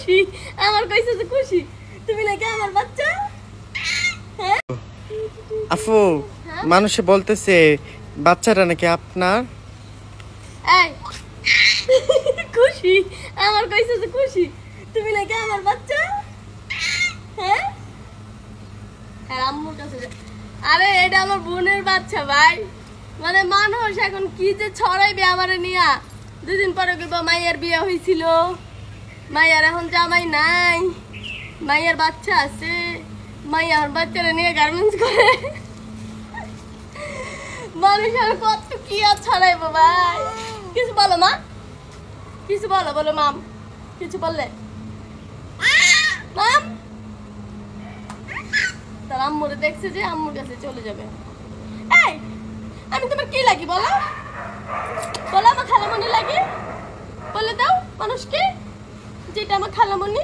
খুশি আমার কইছে যে খুশি তুমি নাকি আমার বাচ্চা হ্যাঁ আপু মানুষে বলতেছে বাচ্চাটা নাকি আপনার এই খুশি আমার কইছে যে খুশি তুমি নাকি আমার বাচ্চা হ্যাঁ হ্যাঁ আম্মুর কাছে আরে এটা আমার বোনের বাচ্চা ভাই মানে মানুষ এখন কি যে ছড়াইবে আমারে নিয়া দুদিন পরে কইব মাইয়ার বিয়ে হইছিল মাইয়ার এখন জামাই নাই মাইয়ার বাচ্চা আছে মাইয়ার বাচ্চারা নিয়ে গার্মেন্টস করে মানুষ আর কত কি আর ছড়াইবো ভাই কিছু বলো মা কিছু বলো বলো মাম কিছু বললে মাম তার আম্মুরে দেখছে যে আম্মুর কাছে চলে যাবে এই আমি তোমার কি লাগি বলো বলো আমার খালামণি লাগি বলে দাও মানুষকে যেটা আমার খালামণি